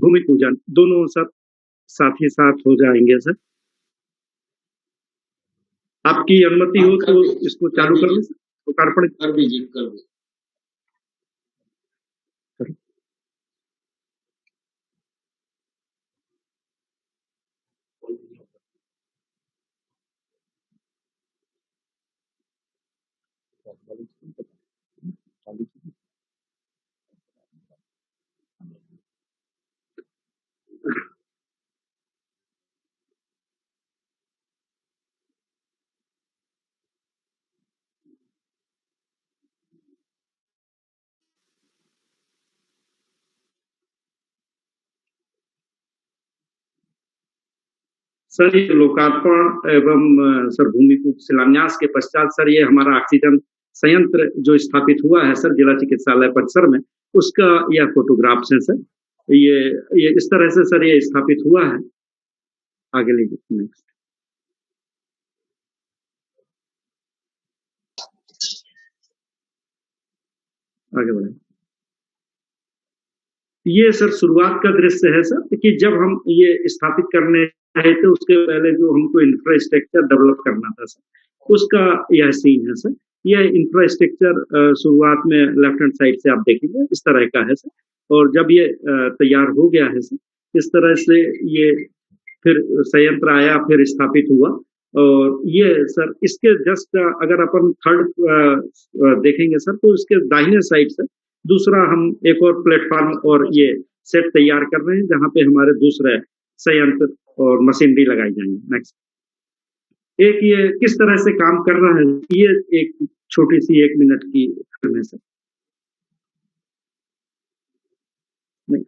भूमि पूजन दोनों सर साथ ही साथ हो जाएंगे सर। आपकी अनुमति हो तो इसको चालू कर लें सर, लोकार्पण कर दीजिए, कर दीजिए। सर ये लोकार्पण एवं सर भूमि शिलान्यास के पश्चात सर ये हमारा ऑक्सीजन संयंत्र जो स्थापित हुआ है सर जिला चिकित्सालय परिसर में, उसका यह फोटोग्राफ्स है सर। ये इस तरह से सर ये स्थापित हुआ है। आगे लीजिए नेक्स्ट। आगे बढ़े। ये सर शुरुआत का दृश्य है सर कि जब हम ये स्थापित करने आए थे उसके पहले जो हमको इंफ्रास्ट्रक्चर डेवलप करना था सर, उसका यह सीन है सर। यह इंफ्रास्ट्रक्चर शुरुआत में लेफ्ट हैंड साइड से आप देखेंगे इस तरह का है सर। और जब ये तैयार हो गया है सर इस तरह से ये फिर संयंत्र आया, फिर स्थापित हुआ। और ये सर इसके जस्ट अगर अपन थर्ड देखेंगे सर तो इसके दाहिने साइड से दूसरा हम एक और प्लेटफॉर्म और ये सेट तैयार कर रहे हैं जहां पे हमारे दूसरे संयंत्र और मशीनरी लगाई जाएंगी। नेक्स्ट। एक ये किस तरह से काम कर रहा है ये एक छोटी सी 1 मिनट की फिल्म है सर। नहीं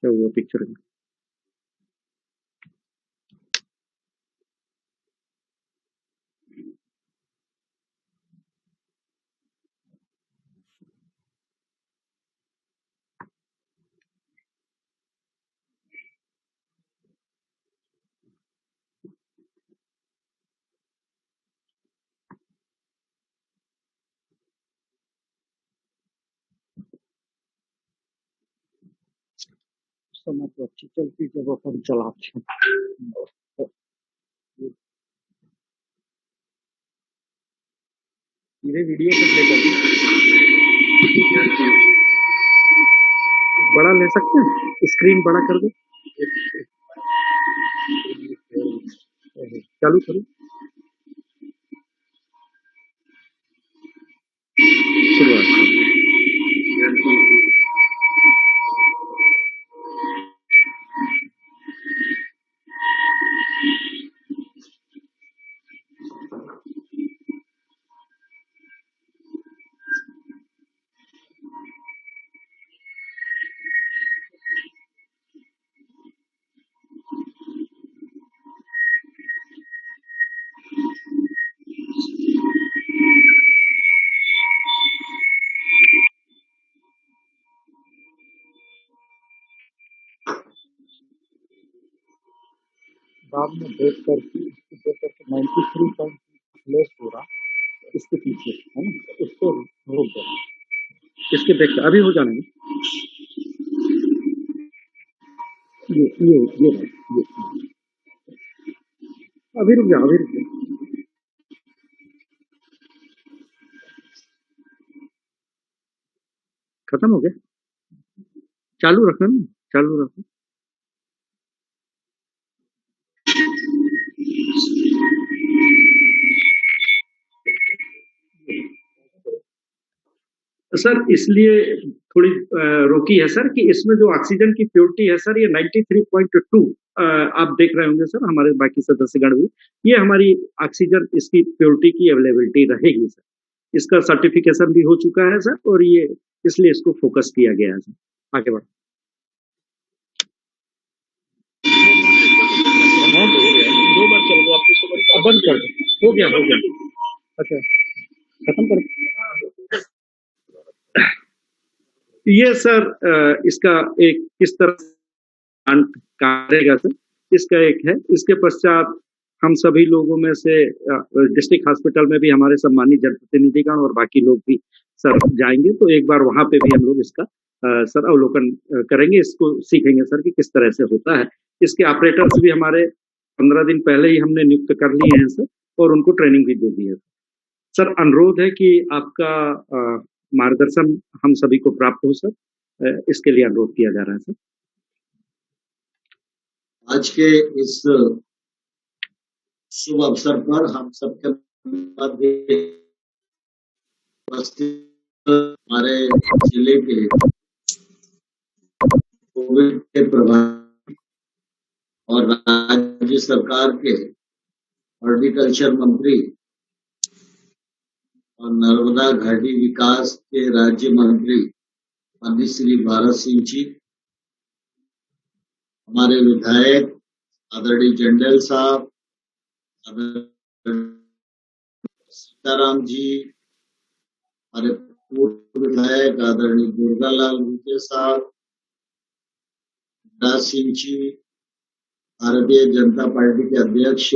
क्या हुआ पिक्चर में? समय तो अच्छी चलती जब अपन चलाते हैं। पूरे वीडियो पे प्ले कर बड़ा ले सकते हैं, स्क्रीन बड़ा कर दो, चालू करो, शुरुआत बाद में देख करके 93 पॉइंट लेस हो रहा इसके पीछे है ना, उसको रोक देना, इसके देख अभी हो जाने ये अभी रुक जा, अभी रुक जा, खत्म हो गया, चालू रखना ना, चालू रखो। सर इसलिए थोड़ी रोकी है सर कि इसमें जो ऑक्सीजन की प्योरिटी है सर ये 93.2 आप देख रहे होंगे सर, हमारे बाकी सदस्यगण भी, ये हमारी ऑक्सीजन इसकी प्योरिटी की अवेलेबिलिटी रहेगी सर। इसका सर्टिफिकेशन भी हो चुका है सर और ये इसलिए इसको फोकस किया गया है सर। आगे बढ़ दो बार चल बंद कर दो। हो गया हो गया। अच्छा, खत्म कर। ये सर इसका एक किस तरह करेगा सर, इसका एक है। इसके पश्चात हम सभी लोगों में से डिस्ट्रिक्ट हॉस्पिटल में भी हमारे सम्मानित जनप्रतिनिधिगण और बाकी लोग भी सर जाएंगे, तो एक बार वहां पे भी हम लोग इसका सर अवलोकन करेंगे, इसको सीखेंगे सर कि किस तरह से होता है। इसके ऑपरेटर्स भी हमारे 15 दिन पहले ही हमने नियुक्त कर लिए हैं सर, और उनको ट्रेनिंग भी दे दी है सर। अनुरोध है कि आपका मार्गदर्शन हम सभी को प्राप्त हो सर, इसके लिए अनुरोध किया जा रहा है सर। आज के इस शुभ अवसर पर हम सबके मध्य उपस्थित हमारे जिले के कोविड के प्रभारी और राज्य सरकार के हॉर्टिकल्चर मंत्री और नर्मदा घाटी विकास के राज्य मंत्री माननीय श्री भारत सिंह जी, हमारे विधायक आदरणीय जंडेल साहब, सीताराम जी, हमारे पूर्व विधायक आदरणीय दुर्गालाल भूटे साहब, राज सिंह जी, भारतीय जनता पार्टी के अध्यक्ष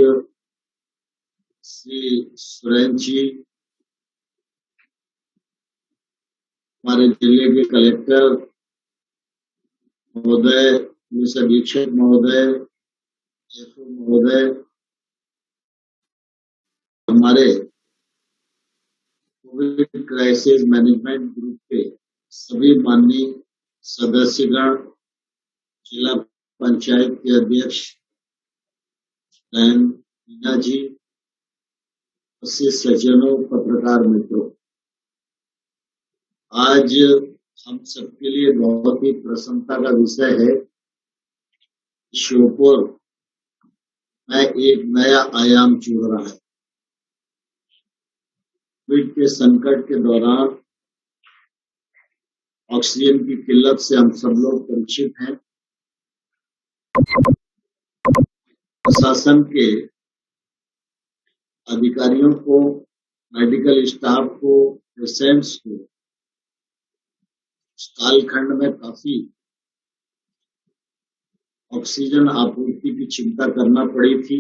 श्री सुरेंद्र जी, हमारे जिले के कलेक्टर महोदय, पुलिस अधीक्षक महोदय, एसओ महोदय, हमारे कोविड क्राइसिस मैनेजमेंट ग्रुप के सभी माननीय सदस्यगण, जिला पंचायत के अध्यक्ष बहन मीना जी, सज्जनों, पत्रकार मित्रों, आज हम सबके लिए बहुत ही प्रसन्नता का विषय है। श्योपुर में एक नया आयाम जुड़ रहा है। कोविड के संकट के दौरान ऑक्सीजन की किल्लत से हम सब लोग परिचित हैं। प्रशासन के अधिकारियों को, मेडिकल स्टाफ को, पेशेंट्स को इस कालखंड में काफी ऑक्सीजन आपूर्ति की चिंता करना पड़ी थी,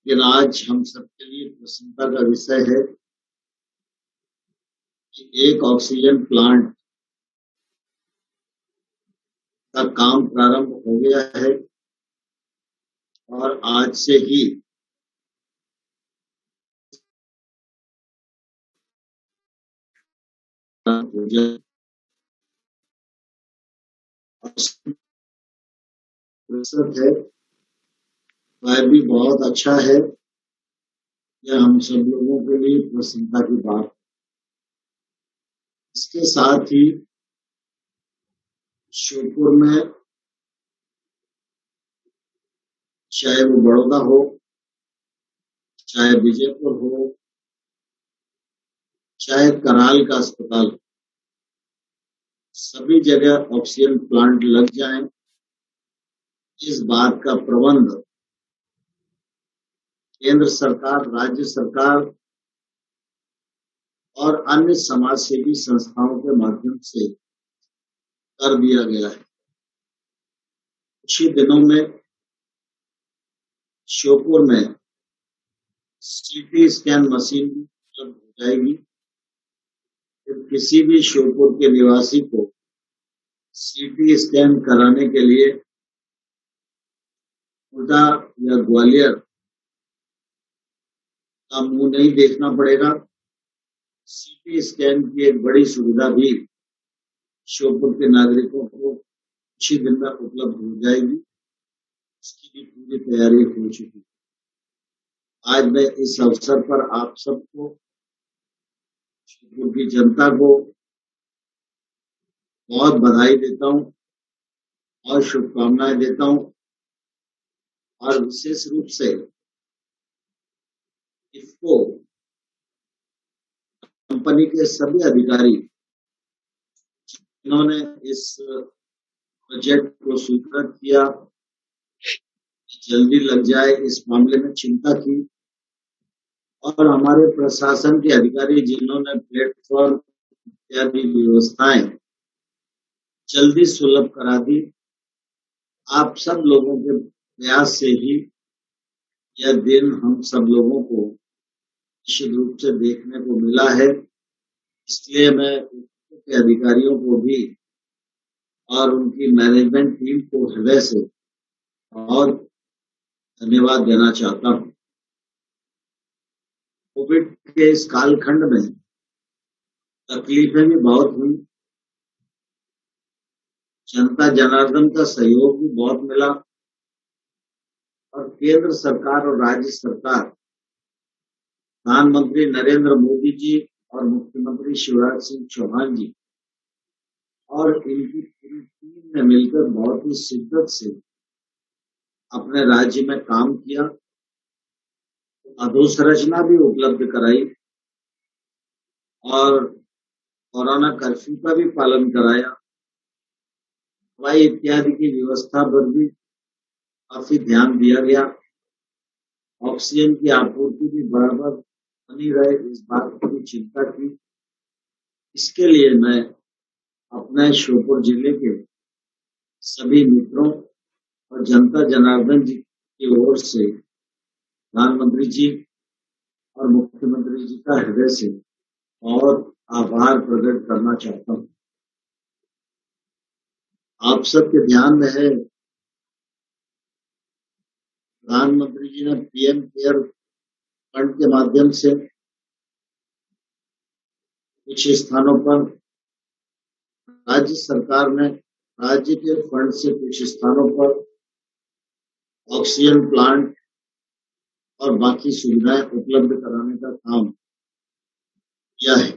लेकिन आज हम सबके लिए प्रसन्नता का विषय है कि एक ऑक्सीजन प्लांट का काम प्रारंभ हो गया है और आज से ही है, वह भी बहुत अच्छा है। यह हम सब लोगों के लिए प्रसन्नता की बात है। इसके साथ ही श्योपुर में, चाहे वो बड़ौदा हो, चाहे विजयपुर हो, चाहे कराल का अस्पताल हो, सभी जगह ऑक्सीजन प्लांट लग जाएं, इस बात का प्रबंध केंद्र सरकार, राज्य सरकार और अन्य समाज सेवी संस्थाओं के माध्यम से कर दिया गया है। कुछ ही दिनों में श्योपुर में सीटी स्कैन मशीन उपलब्ध हो जाएगी। फिर किसी भी श्योपुर के निवासी को सीटी स्कैन कराने के लिए कोटा या ग्वालियर का मुंह नहीं देखना पड़ेगा। सीटी स्कैन की एक बड़ी सुविधा भी श्योपुर के नागरिकों को कुछ ही दिन में उपलब्ध हो जाएगी। इसकी भी पूरी तैयारी हो चुकी है। आज मैं इस अवसर पर आप सबको, श्योपुर की जनता को बहुत बधाई देता हूं और शुभकामनाएं देता हूं, और विशेष रूप से इफको कंपनी के सभी अधिकारी जिन्होंने इस प्रोजेक्ट को स्वीकृत किया, जल्दी लग जाए इस मामले में चिंता की और हमारे प्रशासन के अधिकारी जिन्होंने प्लेटफॉर्म इत्यादि व्यवस्थाएं जल्दी सुलभ करा दी। आप सब लोगों के प्रयास से ही यह दिन हम सब लोगों को निश्चित रूप से देखने को मिला है। इसलिए मैं के अधिकारियों को भी और उनकी मैनेजमेंट टीम को हृदय से और धन्यवाद देना चाहता हूँ। कोविड के इस कालखंड में तकलीफें भी बहुत हुई, जनता जनार्दन का सहयोग भी बहुत मिला और केंद्र सरकार और राज्य सरकार, प्रधानमंत्री नरेंद्र मोदी जी और मुख्यमंत्री शिवराज सिंह चौहान जी और इनकी पूरी टीम ने मिलकर बहुत ही शिद्दत से अपने राज्य में काम किया, अधोसंरचना भी उपलब्ध कराई और कोरोना कर्फ्यू का भी पालन कराया। दवाई इत्यादि की व्यवस्था पर भी काफी ध्यान दिया गया। ऑक्सीजन की आपूर्ति भी बराबर बनी रहे, इस बात की भी चिंता की। इसके लिए मैं अपने श्योपुर जिले के सभी मित्रों और जनता जनार्दन जी की ओर से प्रधानमंत्री जी और मुख्यमंत्री जी का हृदय से और आभार प्रकट करना चाहता हूँ। आप सबके ध्यान में है, प्रधानमंत्री जी ने पीएम केयर फंड के माध्यम से कुछ स्थानों पर, राज्य सरकार ने राज्य के फंड से कुछ स्थानों पर ऑक्सीजन प्लांट और बाकी सुविधाएं उपलब्ध कराने का काम किया है।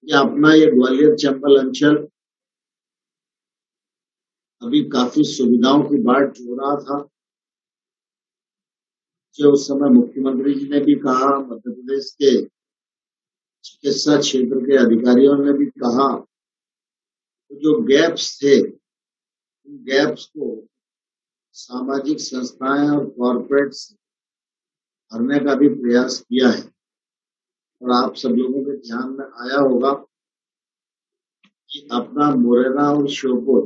ये अपना ये ग्वालियर चंबल अंचल अभी काफी सुविधाओं की बाट जो रहा था, जो उस समय मुख्यमंत्री जी ने भी कहा, मध्य प्रदेश के चिकित्सा क्षेत्र के अधिकारियों ने भी कहा, तो जो गैप्स थे उन गैप्स को सामाजिक संस्थाएं और कॉर्पोरेट्स भरने का भी प्रयास किया है। और आप सब लोगों के ध्यान में आया होगा कि अपना मुरैना और श्योपुर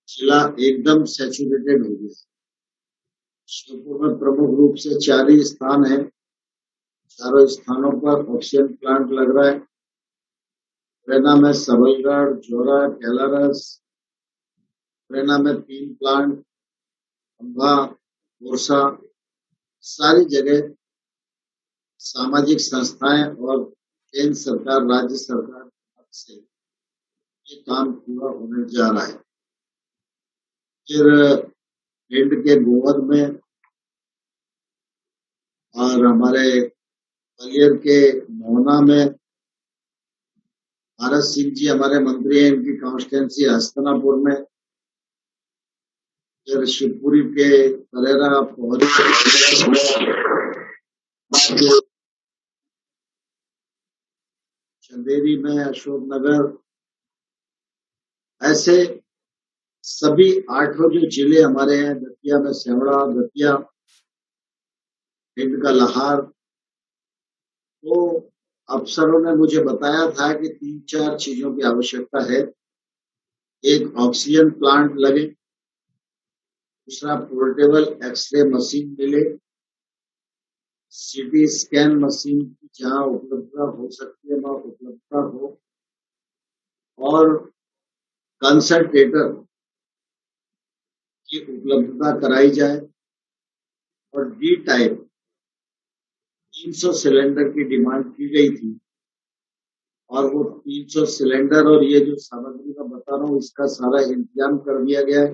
जिला एकदम सैचुरेटेड हो गया। श्योपुर में प्रमुख रूप से 4 ही स्थान है, चारों स्थानों पर ऑक्सीजन प्लांट लग रहा है। मुरैना में सबलगढ़, जोरा, कैलारस, मुरैना में 3 प्लांट, अंबा, गोरसा, सारी जगह सामाजिक संस्थाएं और केंद्र सरकार, राज्य सरकार से ये काम पूरा होने जा रहा है। फिर भिंड के गोवध में और हमारे ग्वालियर के मोहना में भारत सिंह जी हमारे मंत्री हैं, इनकी कॉन्स्टिट्यूंसी हस्तनापुर में। फिर शिवपुरी के करेरा, चंदेरी में, अशोकनगर, ऐसे सभी 8 जो जिले हमारे हैं, दतिया में सेवड़ा, दतिया, भिंड का लहार। तो अफसरों ने मुझे बताया था कि 3-4 चीजों की आवश्यकता है। एक, ऑक्सीजन प्लांट लगे, दूसरा पोर्टेबल एक्सरे मशीन मिले, सीटी स्कैन मशीन की जहां उपलब्धता हो सकती है वहां उपलब्धता हो, और कंसंट्रेटर की उपलब्धता कराई जाए। और डी टाइप 300 सिलेंडर की डिमांड की गई थी और वो 300 सिलेंडर और ये जो सामग्री का बता रहा हूँ, इसका सारा इंतजाम कर दिया गया है,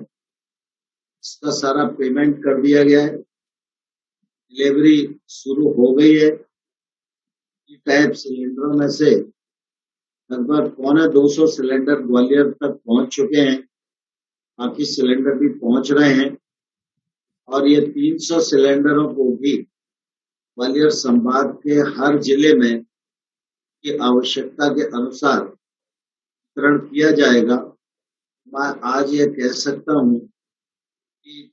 इसका सारा पेमेंट कर दिया गया है, डिलीवरी शुरू हो गई है। डी टाइप सिलेंडरों में से लगभग 250 सिलेंडर ग्वालियर तक पहुंच चुके हैं, बाकी सिलेंडर भी पहुंच रहे हैं। और ये 300 सिलेंडरों को भी ग्वालियर संभाग के हर जिले में की आवश्यकता के अनुसार वितरण किया जाएगा। मैं आज ये कह सकता हूँ कि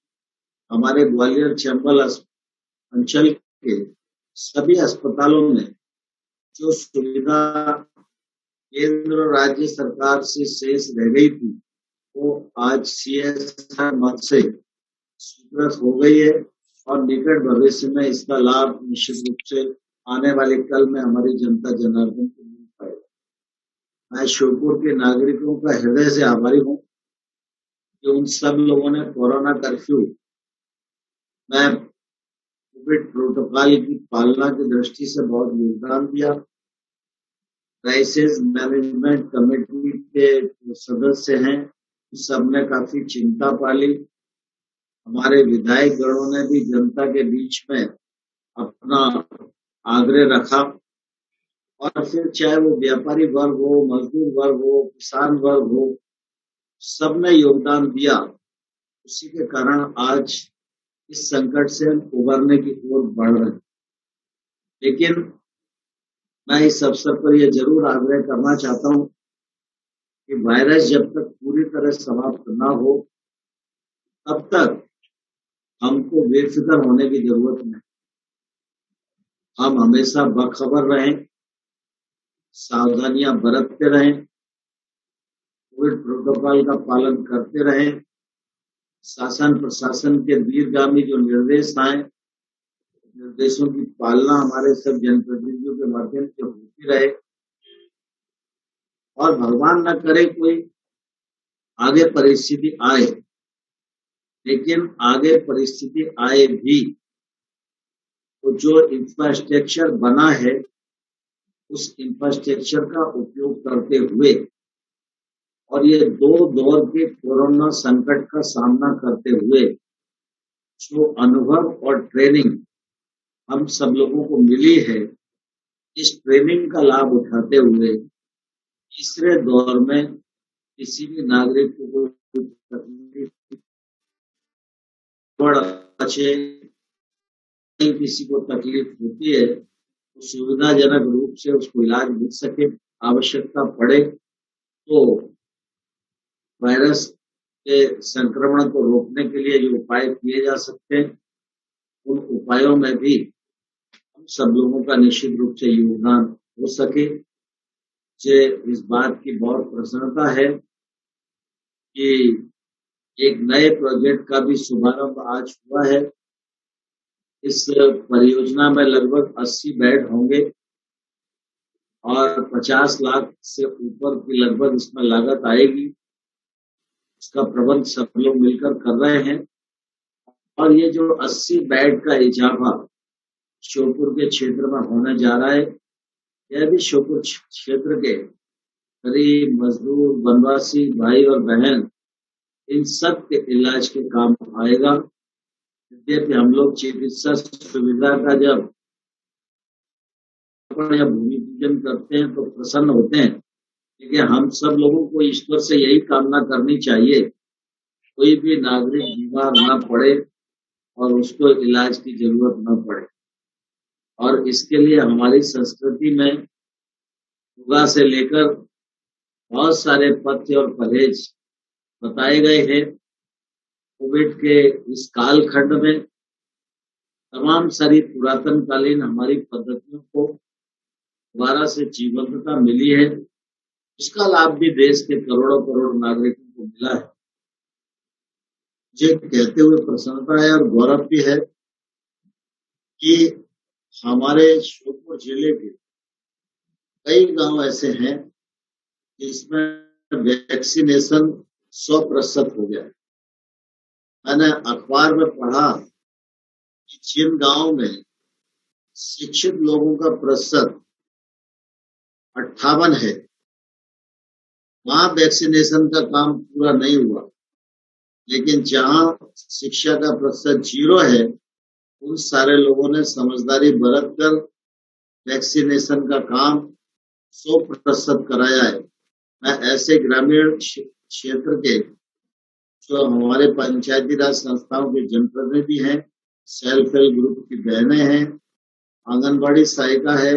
हमारे ग्वालियर चंबल अंचल के सभी अस्पतालों में जो सुविधा केंद्र और राज्य सरकार से शेष रह गई थी, वो आज CSR मद से स्वीकृत हो गई है और निकट भविष्य में इसका लाभ निश्चित रूप से आने वाले कल में हमारी जनता जनार्दन को मिल पाएगा। मैं श्योपुर के नागरिकों का हृदय से आभारी हूँ कि उन सब लोगों ने कोरोना कर्फ्यू में कोविड प्रोटोकॉल की पालना की दृष्टि से बहुत योगदान दिया। क्राइसिस मैनेजमेंट कमेटी के जो सदस्य हैं, सबने काफी चिंता पाली। हमारे विधायक गणों ने भी जनता के बीच में अपना आग्रह रखा और फिर चाहे वो व्यापारी वर्ग हो, मजदूर वर्ग हो, किसान वर्ग हो, सबने योगदान दिया। उसी के कारण आज इस संकट से हम उबरने की ओर बढ़ रहे हैं। लेकिन मैं इस अवसर पर यह जरूर आग्रह करना चाहता हूं कि वायरस जब तक पूरी तरह समाप्त ना हो, तब तक हमको बेफिक्र होने की जरूरत नहीं। हम हमेशा बाखबर रहें, सावधानियां बरतते रहें, कोविड प्रोटोकॉल का पालन करते रहें। शासन प्रशासन के दूरगामी जो निर्देश आए, निर्देशों की पालना हमारे सब जनप्रतिनिधियों के माध्यम से होती रहे और भगवान न करे कोई आगे परिस्थिति आए, लेकिन आगे परिस्थिति आए भी तो जो इंफ्रास्ट्रक्चर बना है, उस इंफ्रास्ट्रक्चर का उपयोग करते हुए और ये 2 दौर के कोरोना संकट का सामना करते हुए जो अनुभव और ट्रेनिंग हम सब लोगों को मिली है, इस ट्रेनिंग का लाभ उठाते हुए तीसरे दौर में किसी भी नागरिक को तकलीफ अच्छे किसी को तकलीफ होती है तो सुविधाजनक रूप से उसको इलाज मिल सके, आवश्यकता पड़े तो वायरस के संक्रमण को रोकने के लिए जो उपाय किए जा सकते हैं, उन उपायों में भी हम सब लोगों का निश्चित रूप से योगदान हो सके। मुझे इस बात की बहुत प्रसन्नता है कि एक नए प्रोजेक्ट का भी शुभारंभ आज हुआ है। इस परियोजना में लगभग 80 बेड होंगे और 50 लाख से ऊपर की लगभग इसमें लागत आएगी। इसका प्रबंध सब लोग मिलकर कर रहे हैं और ये जो 80 बेड का इजाफा श्योपुर के क्षेत्र में होने जा रहा है, यह भी श्योपुर क्षेत्र के गरीब मजदूर वनवासी भाई और बहन इन सब के इलाज के काम आएगा। यद्यपि हम लोग चिकित्सा सुविधा का जब भूमि पूजन करते हैं तो प्रसन्न होते हैं, लेकिन हम सब लोगों को ईश्वर से यही कामना करनी चाहिए कोई भी नागरिक बीमार न पड़े और उसको इलाज की जरूरत न पड़े। और इसके लिए हमारी संस्कृति में योगा से लेकर बहुत सारे पथ्य और परहेज बताए गए हैं। कोविड के इस कालखंड में तमाम सारी पुरातन कालीन हमारी पद्धतियों को दोबारा से जीवंतता मिली है। उसका लाभ भी देश के करोड़ों करोड़ नागरिकों को मिला है। मुझे कहते हुए प्रसन्नता है और गौरव भी है कि हमारे श्योपुर जिले के कई गांव ऐसे हैं जिसमें वैक्सीनेशन 100% हो गया है। मैंने अखबार में पढ़ा कि जिन गांव में शिक्षित लोगों का प्रतिशत 58 है, वहां वैक्सीनेशन का काम पूरा नहीं हुआ, लेकिन जहां शिक्षा का प्रतिशत 0 है, उन सारे लोगों ने समझदारी बरतकर वैक्सीनेशन का काम 100% कराया है। मैं ऐसे ग्रामीण क्षेत्र के जो हमारे पंचायती राज संस्थाओं के जनप्रतिनिधि हैं, सेल्फ हेल्प ग्रुप की बहनें हैं, आंगनबाड़ी सहायिका है,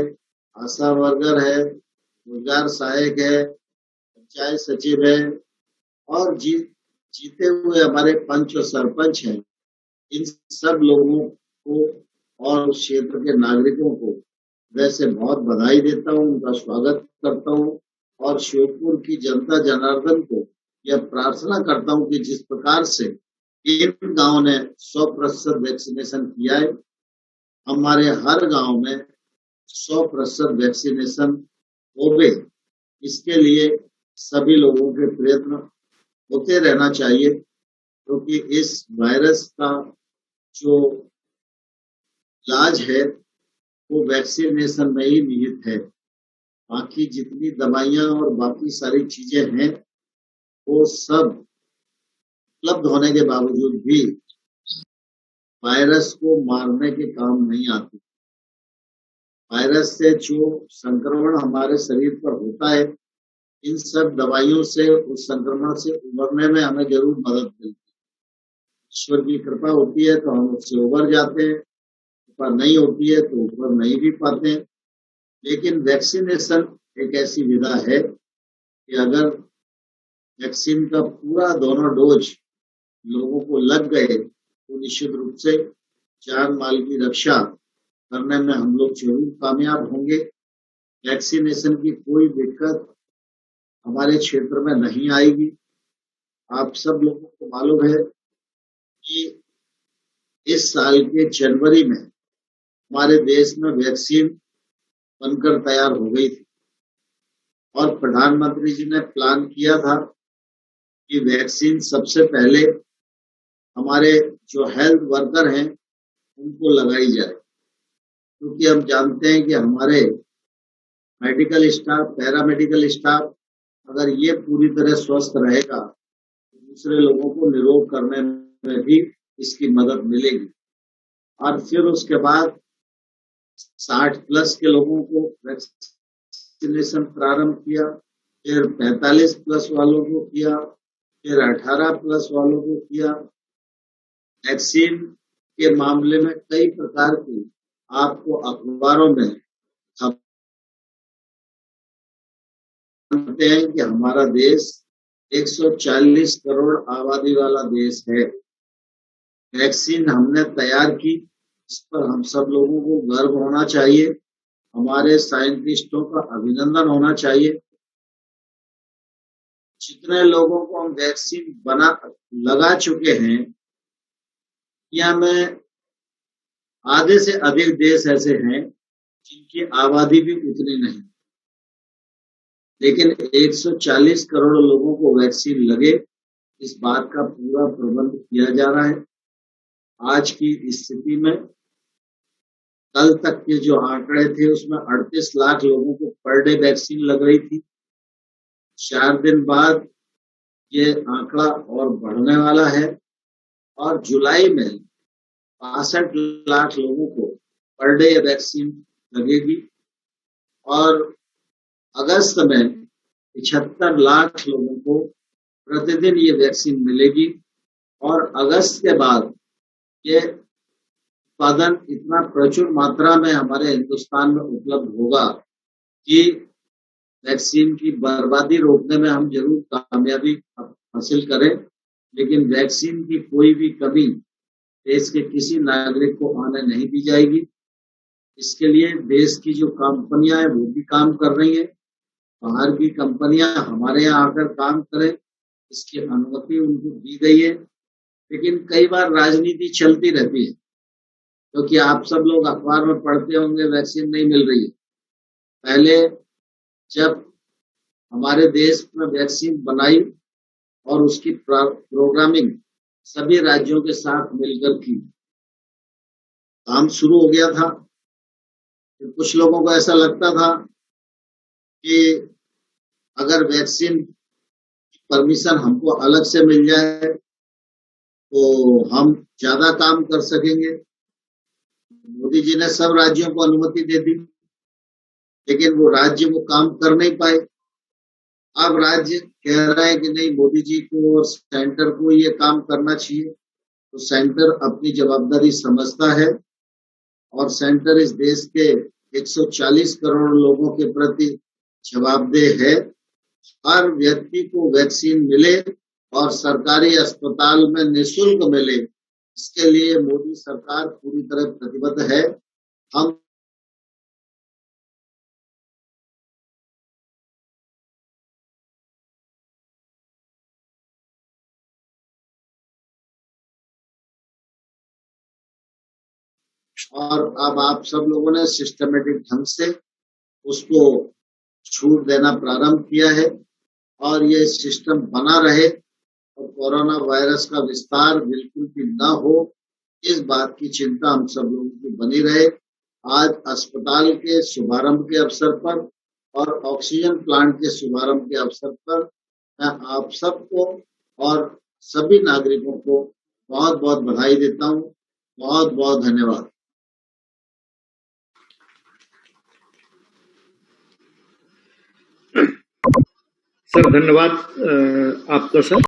आशा वर्कर है, रोजगार सहायक है, पंचायत सचिव है और जीते हुए हमारे पंच और सरपंच हैं, इन सब लोगों को और उस क्षेत्र के नागरिकों को वैसे बहुत बधाई देता हूँ, उनका स्वागत करता हूँ और श्योपुर की जनता जनार्दन को यह प्रार्थना करता हूँ कि जिस प्रकार से इन गांव ने 100% वैक्सीनेशन किया है, हमारे हर गांव में 100% वैक्सीनेशन होवे, इसके लिए सभी लोगों के प्रयत्न होते रहना चाहिए, क्योंकि इस वायरस का जो इलाज है वो वैक्सीनेशन में ही निहित है। बाकी जितनी दवाइयां और बाकी सारी चीजें हैं वो सब उपलब्ध होने के बावजूद भी वायरस को मारने के काम नहीं आती। वायरस से जो संक्रमण हमारे शरीर पर होता है, इन सब दवाइयों से उस संक्रमण से उबरने में हमें जरूर मदद मिलती है। ईश्वर की कृपा होती है तो हम उससे उबर जाते हैं, कृपा नहीं होती है तो उबर नहीं भी पाते हैं। लेकिन वैक्सीनेशन एक ऐसी विधा है कि अगर वैक्सीन का पूरा दोनों डोज लोगों को लग गए तो निश्चित रूप से जान माल की रक्षा करने में हम लोग जरूर कामयाब होंगे। वैक्सीनेशन की कोई दिक्कत हमारे क्षेत्र में नहीं आएगी। आप सब लोगों को मालूम है कि इस साल के जनवरी में हमारे देश में वैक्सीन बनकर तैयार हो गई थी और प्रधानमंत्री जी ने प्लान किया था कि वैक्सीन सबसे पहले हमारे जो हेल्थ वर्कर हैं उनको लगाई जाए, क्योंकि हम जानते हैं कि हमारे मेडिकल स्टाफ, पैरामेडिकल स्टाफ अगर ये पूरी तरह स्वस्थ रहेगा तो दूसरे लोगों को निरोग करने में भी इसकी मदद मिलेगी। और फिर उसके बाद 60+ के लोगों को वैक्सीनेशन प्रारंभ किया, फिर 45+ वालों को किया, फिर 18+ वालों को किया। वैक्सीन के मामले में कई प्रकार की आपको अखबारों में जानते हैं कि हमारा देश 140 करोड़ आबादी वाला देश है। वैक्सीन हमने तैयार की, इस पर हम सब लोगों को गर्व होना चाहिए, हमारे साइंटिस्टों का अभिनंदन होना चाहिए। जितने लोगों को हम वैक्सीन लगा चुके हैं, या में आधे से अधिक देश ऐसे हैं जिनकी आबादी भी उतनी नहीं, लेकिन 140 करोड़ लोगों को वैक्सीन लगे, इस बात का पूरा प्रबंध किया जा रहा है। आज की स्थिति में कल तक के जो आंकड़े थे उसमें 38 लाख लोगों को पर डे वैक्सीन लग रही थी। 4 दिन बाद ये आंकड़ा और बढ़ने वाला है और जुलाई में 65 लाख लोगों को पर डे वैक्सीन लगेगी और अगस्त में 75 लाख लोगों को प्रतिदिन ये वैक्सीन मिलेगी और अगस्त के बाद ये उत्पादन इतना प्रचुर मात्रा में हमारे हिंदुस्तान में उपलब्ध होगा कि वैक्सीन की बर्बादी रोकने में हम जरूर कामयाबी हासिल करें, लेकिन वैक्सीन की कोई भी कमी देश के किसी नागरिक को आने नहीं दी जाएगी। इसके लिए देश की जो कंपनियां हैं वो भी काम कर रही हैं, बाहर की कंपनियां हमारे यहाँ आकर काम करें, इसकी अनुमति उनको दी गई है। लेकिन कई बार राजनीति चलती रहती है, क्योंकि आप सब लोग अखबार में पढ़ते होंगे वैक्सीन नहीं मिल रही है। पहले जब हमारे देश में वैक्सीन बनाई और उसकी प्रोग्रामिंग सभी राज्यों के साथ मिलकर की, काम शुरू हो गया था। फिर कुछ लोगों को ऐसा लगता था कि अगर वैक्सीन परमिशन हमको अलग से मिल जाए तो हम ज्यादा काम कर सकेंगे। मोदी जी ने सब राज्यों को अनुमति दे दी, लेकिन वो राज्य वो काम कर नहीं पाए। अब राज्य कह रहे हैं कि नहीं, मोदी जी को और सेंटर को ये काम करना चाहिए। तो सेंटर अपनी जवाबदारी समझता है और सेंटर इस देश के 140 करोड़ लोगों के प्रति जवाबदेह है। हर व्यक्ति को वैक्सीन मिले और सरकारी अस्पताल में निःशुल्क मिले, इसके लिए मोदी सरकार पूरी तरह प्रतिबद्ध है। हम और अब आप सब लोगों ने सिस्टमेटिक ढंग से उसको छूट देना प्रारंभ किया है और ये सिस्टम बना रहे और कोरोना वायरस का विस्तार बिल्कुल भी न हो, इस बात की चिंता हम सब लोगों की बनी रहे। आज अस्पताल के शुभारंभ के अवसर पर और ऑक्सीजन प्लांट के शुभारंभ के अवसर पर मैं आप सबको और सभी नागरिकों को बहुत बहुत बधाई देता हूँ। बहुत बहुत धन्यवाद। सर धन्यवाद आपका सर।